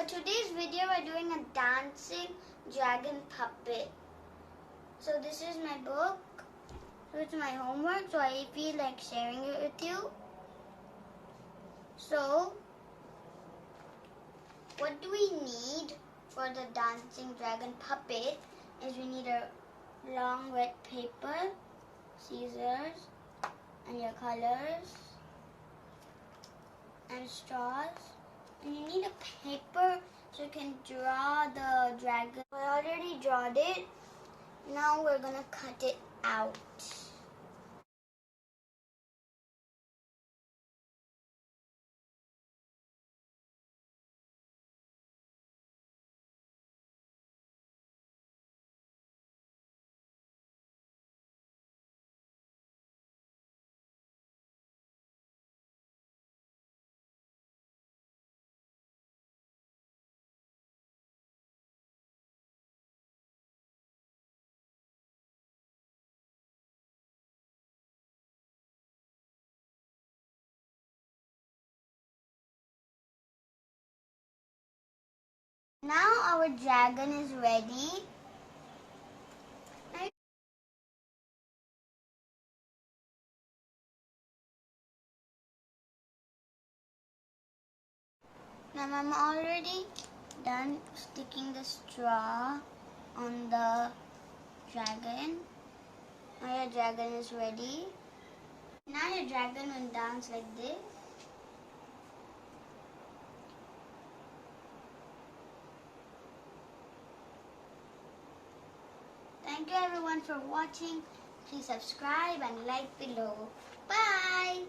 For today's video, we're doing a dancing dragon puppet. So this is my book. So it's my homework. So I feel like sharing it with you. So what do we need for the dancing dragon puppet is we need a long red paper, scissors, and your colors, and straws. And you need a paper so you can draw the dragon. I already drawn it. Now we're gonna cut it out. Now our dragon is ready. Now I'm already done sticking the straw on the dragon. Now your dragon is ready. Now your dragon will dance like this. Thank you everyone for watching. Please subscribe and like below. Bye!